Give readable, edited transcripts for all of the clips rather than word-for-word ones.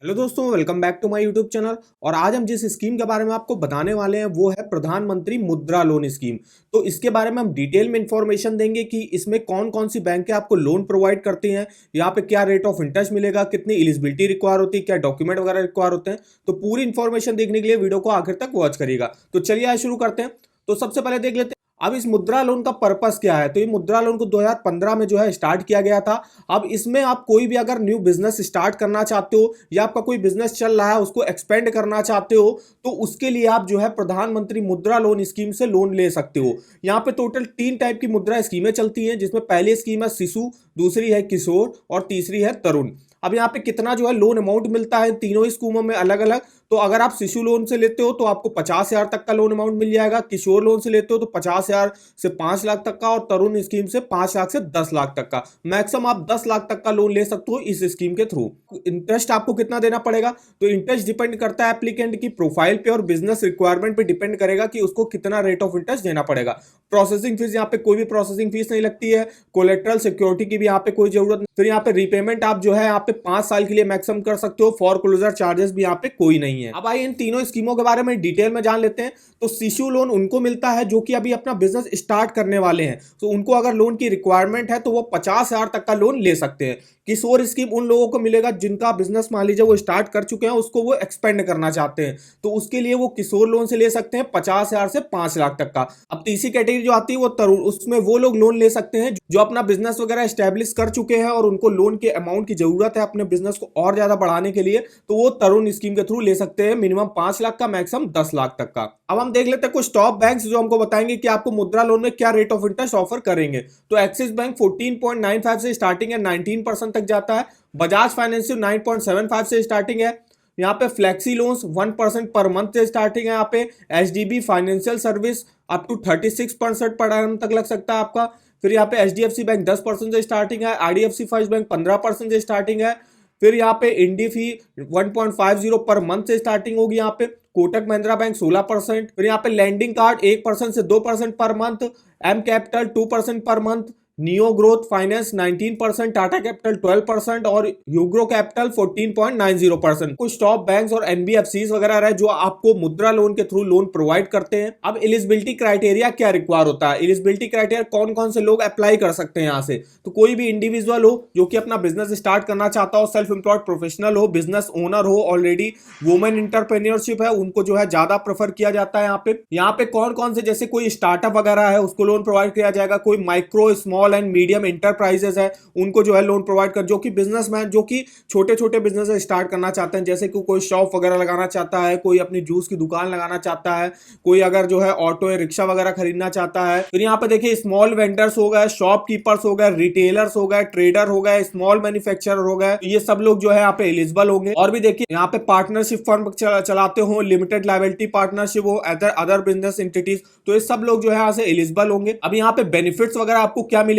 Hello दोस्तों, welcome back to my YouTube channel. और आज हम जिस स्कीम के बारे में आपको बताने वाले हैं वो है प्रधानमंत्री मुद्रा लोन स्कीम। तो इसके बारे में हम डिटेल में इंफॉर्मेशन देंगे कि इसमें कौन कौन सी बैंकें आपको लोन प्रोवाइड करती हैं, यहाँ पे क्या रेट ऑफ इंटरेस्ट मिलेगा, कितनी एलिजिबिलिटी रिक्वायर होती है, क्या डॉक्यूमेंट वगैरह रिक्वायर होते हैं। तो पूरी इंफॉर्मेशन देखने के लिए वीडियो को आखिर तक वॉच करिएगा। तो चलिए आज शुरू करते हैं। तो सबसे पहले देख लेते हैं अब इस मुद्रा लोन का पर्पस क्या है। तो ये मुद्रा लोन को 2015 में जो है स्टार्ट किया गया था। अब इसमें आप कोई भी अगर न्यू बिजनेस स्टार्ट करना चाहते हो या आपका कोई बिजनेस चल रहा है उसको एक्सपेंड करना चाहते हो तो उसके लिए आप जो है प्रधानमंत्री मुद्रा लोन स्कीम से लोन ले सकते हो। यहाँ पे टोटल 3 टाइप की मुद्रा स्कीमें चलती हैं, जिसमें पहली स्कीम है शिशु, दूसरी है किशोर और तीसरी है तरुण। अब यहाँ पे कितना जो है लोन अमाउंट मिलता है तीनों ही स्कीमों में अलग अलग। तो अगर आप शिशु लोन से लेते हो तो आपको 50,000 तक का लोन अमाउंट मिल जाएगा, किशोर लोन से लेते हो तो 50,000 से 5 लाख तक का, और तरुण स्कीम से 5 लाख से 10 लाख तक का। मैक्सिमम आप 10 लाख तक का लोन ले सकते हो इस स्कीम के थ्रू। इंटरेस्ट आपको कितना देना पड़ेगा, तो इंटरेस्ट डिपेंड करता है एप्लीकेंट की प्रोफाइल पे और बिजनेस रिक्वायरमेंट पे डिपेंड करेगा कि उसको कितना रेट ऑफ इंटरेस्ट देना पड़ेगा। प्रोसेसिंग फीस, यहाँ पे कोई भी प्रोसेसिंग फीस नहीं लगती है। कोलेट्रल सिक्योरिटी की भी यहाँ पे कोई जरूरत नहीं। फिर यहाँ पे रीपेमेंट आप जो है यहाँ पे 5 साल के लिए मैक्सिमम कर सकते हो। फॉर क्लोजर चार्जेस भी यहाँ पे कोई नहीं है। अब आइए इन तीनों स्कीमों के बारे में डिटेल में जान लेते हैं। तो शिशु लोन उनको मिलता है जो कि अभी अपना बिजनेस स्टार्ट करने वाले हैं, तो उनको अगर लोन की रिक्वायरमेंट है तो वो 50,000 तक का लोन ले सकते हैं। किशोर स्कीम उन लोगों को मिलेगा जिनका बिजनेस मान लीजिए वो स्टार्ट कर चुके हैं, उसको वो एक्सपेंड करना चाहते हैं, तो उसके लिए वो किशोर लोन से ले सकते हैं 50,000 से 5 लाख तक का। अब तीसरी कैटेगरी जो आती है वो तरुण, उसमें वो लोग लोन ले सकते हैं जो अपना बिजनेस वगैरह स्टैब्लिश कर चुके हैं और उनको लोन के अमाउंट की जरूरत है अपने बिजनेस को और ज्यादा बढ़ाने के लिए, तो वो तरुण स्कीम के थ्रू ले सकते हैं मिनिमम 5 लाख का, मैक्सिमम 10 लाख तक का। अब हम देख लेते हैं कुछ टॉप बैंक्स जो हमको बताएंगे कि आपको मुद्रा लोन में क्या रेट ऑफ इंटरेस्ट ऑफर करेंगे। तो एक्सिस बैंक 14.95 से स्टार्टिंग है, 19% तक जाता है। बजाज फाइनेंशियल 9.75 से स्टार्टिंग है। यहाँ पे फ्लेक्सी लोन्स 1% पर मंथ से स्टार्टिंग है। यहाँ पे HDB financial service up to 36% per annum तक लग सकता है आपका। फिर यहाँ पे एचडीएफसी बैंक 10% से स्टार्टिंग है। आईडीएफसी फर्स्ट बैंक 15% से स्टार्टिंग है। फिर यहाँ पे इंडीफी 1.50 पर मंथ से स्टार्टिंग होगी। यहाँ पे कोटक महिंद्रा बैंक 16%। फिर यहाँ पे लैंडिंग कार्ड 1% से 2% per month. M capital 2% per month. Neo growth finance 19%, Tata capital 12% और यूग्रो कैपिटल 14.90%। कुछ टॉप बैंक्स और एनबीएफसीज वगैरह रहे जो आपको मुद्रा लोन के थ्रू लोन प्रोवाइड करते हैं। अब एलिजिबिलिटी क्राइटेरिया क्या रिक्वायर होता है, एलिजिबिलिटी क्राइटेरिया कौन कौन से लोग अप्लाई कर सकते हैं यहाँ से। तो कोई भी इंडिविजुअल हो जो कि अपना बिजनेस स्टार्ट करना चाहता हो, सेल्फ एम्प्लॉयड प्रोफेशनल हो, बिजनेस ओनर हो, ऑलरेडी वुमेन इंटरप्रेन्योरशिप है, उनको जो है ज्यादा प्रेफर किया जाता है। यहाँ पे कौन कौन से, जैसे कोई स्टार्टअप वगैरह है उसको लोन प्रोवाइड किया जाएगा। कोई micro small and medium enterprises है उनको जो है लोन प्रोवाइड कर, जो कि बिजनेसमैन जो कि छोटे छोटे बिजनेस स्टार्ट करना चाहते हैं, जैसे कि कोई शॉप वगैरह लगाना चाहता है, कोई अपनी जूस की दुकान लगाना चाहता है, कोई अगर जो है ऑटो या रिक्शा वगैरह खरीदना चाहता है। फिर यहाँ पे देखिए स्मॉल वेंडर्स हो गए, शॉपकीपर्स हो गए, रिटेलर्स हो गए, ट्रेडर हो गए, स्मॉल मैन्युफैक्चरर हो गए, ये सब लोग जो है यहाँ पे एलिजिबल होंगे। और भी देखिए यहाँ पे पार्टनरशिप फर्म चलाते हो, लिमिटेड लायबिलिटी पार्टनरशिप हो, अदर बिजनेस एंटिटीज, तो ये सब लोग जो है यहाँ से एलिजिबल होंगे। अब यहाँ पे बेनिफिट्स वगैरह आपको क्या मिलेंगे,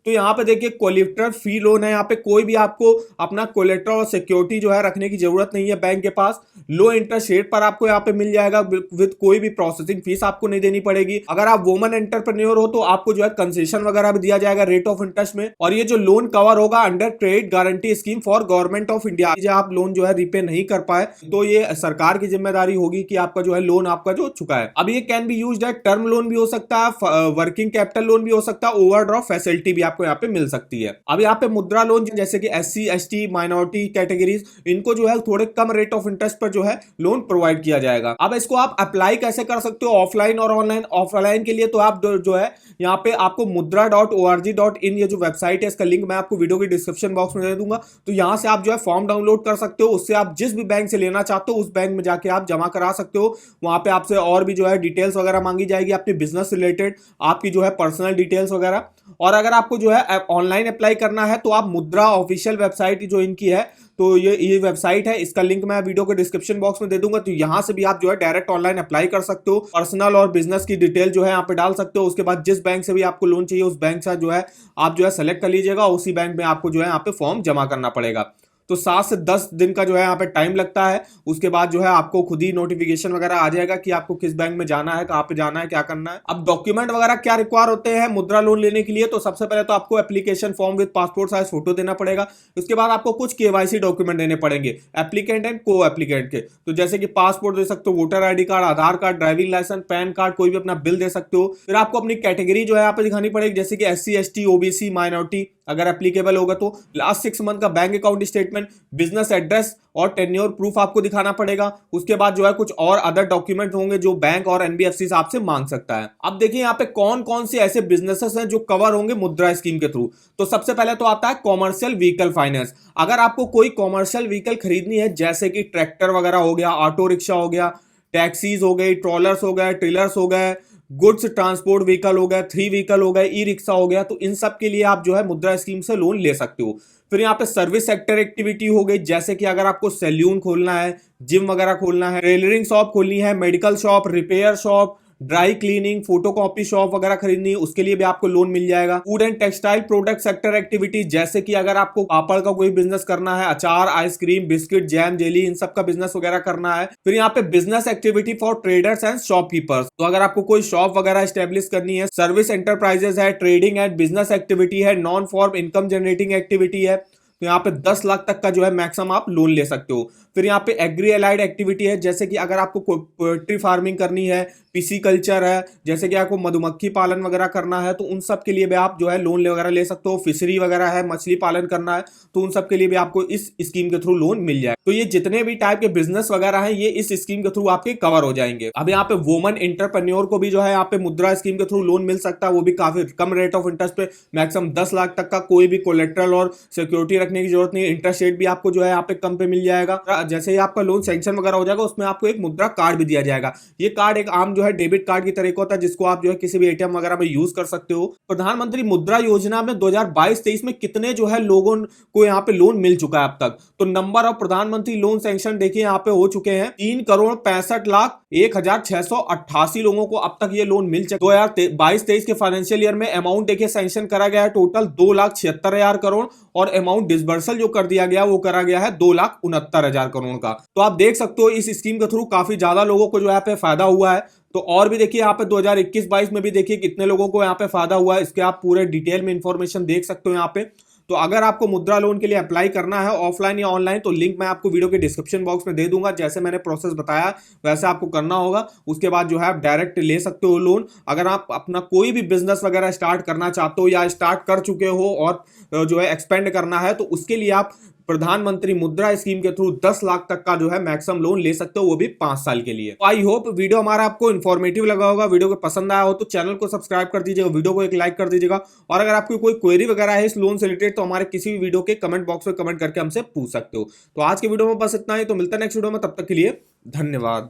तो यहाँ पे देखिए कोलेटरल फ्री लोन है। यहाँ पे कोई भी आपको अपना कोलेटरल और सिक्योरिटी जो है रखने की जरूरत नहीं है बैंक के पास। लो इंटरेस्ट रेट पर आपको यहाँ पे मिल जाएगा विद कोई भी प्रोसेसिंग फीस आपको नहीं देनी पड़ेगी। अगर आप वुमन एंटरप्रेन्योर हो तो आपको जो है कंसेशन वगैरह भी दिया जाएगा रेट ऑफ इंटरेस्ट में। और ये जो लोन कवर होगा under credit guarantee scheme for government of India. जब आप लोन जो है रिपे नहीं कर पाए तो ये सरकार की जिम्मेदारी होगी कि आपका जो है लोन आपका जो चुका है। अब ये कैन बी यूज्ड है, टर्म लोन भी हो सकता है, वर्किंग कैपिटल लोन भी हो सकता है, ओवरड्राफ्ट फैसिलिटी भी आपको यहाँ पे मिल सकती है। अब यहाँ पे मुद्रा लोन जैसे कि एससी एसटी माइनॉरिटी कैटेगरीज, इनको जो है थोड़े कम रेट ऑफ इंटरेस्ट पर जो है लोन प्रोवाइड किया जाएगा। अब इसको आप अप्लाई कैसे कर सकते हो, ऑफलाइन और ऑनलाइन। ऑफलाइन के लिए तो आप जो है यहाँ पे आपको mudra.org.in ये जो वेबसाइट है इसका लिंक मैं आपको वीडियो की डिस्क्रिप्शन बॉक्स में दे दूंगा। तो यहाँ से आप जो है फॉर्म डाउनलोड कर सकते हो, उससे आप जिस भी बैंक से लेना चाहते हो उस बैंक में जाके आप जमा करा सकते हो। वहां पे आपसे और भी जो है डिटेल्स वगैरह मांगी जाएगी अपने बिजनेस रिलेटेड, आपकी जो है पर्सनल डिटेल्स वगैरह। और अगर आपको जो है ऑनलाइन अप्लाई करना है तो आप मुद्रा ऑफिशियल वेबसाइट जो इनकी है, तो ये वेबसाइट है, इसका लिंक मैं वीडियो के डिस्क्रिप्शन बॉक्स में दे दूंगा। तो यहां से भी आप जो है डायरेक्ट ऑनलाइन अप्लाई कर सकते हो, पर्सनल और बिजनेस की डिटेल जो है यहाँ पे डाल सकते हो। उसके बाद जिस बैंक से भी आपको लोन चाहिए उस बैंक से जो है आप जो है सेलेक्ट कर लीजिएगा, उसी बैंक में आपको जो है यहाँ पे फॉर्म जमा करना पड़ेगा। तो 7 से 10 दिन का जो है यहाँ पे टाइम लगता है। उसके बाद जो है आपको खुद ही नोटिफिकेशन वगैरह आ जाएगा कि आपको किस बैंक में जाना है, कहाँ पे जाना है, क्या करना है। अब डॉक्यूमेंट वगैरह क्या रिक्वायर होते हैं मुद्रा लोन लेने के लिए, तो सबसे पहले तो आपको application form with passport size photo देना पड़ेगा। उसके बाद आपको कुछ केवाईसी डॉक्यूमेंट देने पड़ेंगे एप्लीकेंट एंड को एप्लीकेंट के। तो जैसे कि पासपोर्ट दे सकते हो, voter ID card, Aadhaar card, driving licence, PAN card, कोई भी अपना बिल दे सकते हो। फिर आपको अपनी कैटेगरी जो है यहाँ पे दिखानी पड़ेगी, जैसे कि SC ST OBC माइनॉरिटी अगर एप्लीकेबल होगा तो। लास्ट 6 मंथ का bank account statement, business address और टेन्योर प्रूफ आपको दिखाना पड़ेगा। उसके बाद जो है कुछ और अदर डॉक्यूमेंट होंगे जो बैंक और NBFC से आपसे मांग सकता है। अब देखिए यहाँ पे कौन कौन से ऐसे बिजनेसेस हैं जो कवर होंगे मुद्रा स्कीम के थ्रू। तो सबसे पहले तो आता है कॉमर्शियल व्हीकल फाइनेंस। अगर आपको कोई कॉमर्शियल व्हीकल खरीदनी है, जैसे कि ट्रैक्टर वगैरह हो गया, ऑटो रिक्शा हो गया, टैक्सीज हो गई, ट्रॉलर्स हो गए, ट्रेलर्स हो गए, गुड्स ट्रांसपोर्ट व्हीकल हो गया, 3 व्हीकल हो गए, ई रिक्शा हो गया, तो इन सब के लिए आप जो है मुद्रा स्कीम से लोन ले सकते हो। फिर यहाँ पे सर्विस सेक्टर एक्टिविटी हो गई, जैसे कि अगर आपको सैलून खोलना है, जिम वगैरह खोलना है, टेलरिंग शॉप खोलनी है, medical shop, repair shop, dry cleaning, photocopy shop वगैरह खरीदनी है, उसके लिए भी आपको लोन मिल जाएगा। Food and textile product sector activity, जैसे कि अगर आपको पापड़ का कोई बिजनेस करना है, अचार, आइसक्रीम, बिस्किट, जैम, जेली, इन सब का बिजनेस वगैरह करना है। फिर यहाँ पे business activity for traders and shopkeepers, तो अगर आपको कोई शॉप वगैरह स्टेब्लिश करनी है, सर्विस एंटरप्राइजेस है, ट्रेडिंग एंड बिजनेस एक्टिविटी है, non farm income generating activity है, तो यहाँ पे 10 लाख तक का जो है मैक्सिमम आप लोन ले सकते हो। फिर यहाँ पे एग्री एलाइड एक्टिविटी है, जैसे कि अगर आपको पोल्ट्री फार्मिंग करनी है, पीसी कल्चर है, जैसे कि आपको मधुमक्खी पालन वगैरह करना है, तो उन सब के लिए भी आप जो है लोन वगैरह ले सकते हो। फिशरी वगैरह है, मछली पालन करना है, तो उन सब के लिए भी आपको इस स्कीम के थ्रू लोन मिल जाए। तो ये जितने भी टाइप के बिजनेस वगैरह हैं, ये इस स्कीम के थ्रू आपके कवर हो जाएंगे। अब यहाँ पे वुमन एंटरप्रेन्योर को भी जो है यहाँ पे मुद्रा स्कीम के थ्रू लोन मिल सकता है, वो भी काफी कम रेट ऑफ इंटरेस्ट पे, मैक्सिमम 10 लाख तक का। कोई भी कोलेट्रल और सिक्योरिटी रखने की जरूरत नहीं, इंटरेस्ट रेट भी आपको जो है यहाँ पे कम पे मिल जाएगा। जैसे ही आपका लोन सैंक्शन वगैरह हो जाएगा, उसमें आपको एक मुद्रा कार्ड भी दिया जाएगा। ये कार्ड एक आम जो है डेबिट कार्ड की तरह का होता है, जिसको आप जो है किसी भी ATM वगैरह में यूज कर सकते हो। प्रधानमंत्री मुद्रा योजना में 2022-23 में कितने जो है लोगों को यहाँ पे लोन मिल चुका है अब तक, तो नंबर ऑफ प्रधानमंत्री लोन सैंक्शन देखिए यहाँ पे हो चुके हैं 3,65,01,688 लोगों को अब तक ये लोन मिल चुका। 2022-23 के फाइनेंशियल ईयर में अमाउंट देखिए सैंक्शन करा गया है टोटल 2,76,000 करोड़, और अमाउंट डिसबर्सल जो कर दिया गया वो करा गया है 2,69,000 करोड़ का। तो आप देख सकते हो इस स्कीम के थ्रू काफी ज्यादा लोगों को जो यहाँ पे फायदा हुआ है। तो और भी देखिए यहाँ पे 2021-22 में भी देखिए कितने लोगों को यहाँ पे फायदा हुआ है, इसके आप पूरे डिटेल में इंफॉर्मेशन देख सकते हो यहाँ पे। तो अगर आपको मुद्रा लोन के लिए अप्लाई करना है ऑफलाइन या ऑनलाइन, तो लिंक मैं आपको वीडियो के डिस्क्रिप्शन बॉक्स में दे दूंगा। जैसे मैंने प्रोसेस बताया वैसे आपको करना होगा, उसके बाद जो है आप डायरेक्ट ले सकते हो लोन। अगर आप अपना कोई भी बिजनेस वगैरह स्टार्ट करना चाहते हो या स्टार्ट कर चुके हो और जो है एक्सपेंड करना है, तो उसके लिए आप प्रधानमंत्री मुद्रा स्कीम के थ्रू 10 लाख तक का जो है मैक्सिमम लोन ले सकते हो, वो भी 5 साल के लिए। आई होप वीडियो हमारा आपको इन्फॉर्मेटिव लगा होगा। वीडियो को पसंद आया हो तो चैनल को सब्सक्राइब कर दीजिएगा, वीडियो को एक लाइक कर दीजिएगा। और अगर आपकी कोई क्वेरी वगैरह है इस लोन से रिलेटेड, तो हमारे किसी भी वीडियो के कमेंट बॉक्स में कमेंट करके हमसे पूछ सकते हो। तो आज के वीडियो में बस इतना ही, तो मिलता है नेक्स्ट वीडियो में, तब तक के लिए धन्यवाद।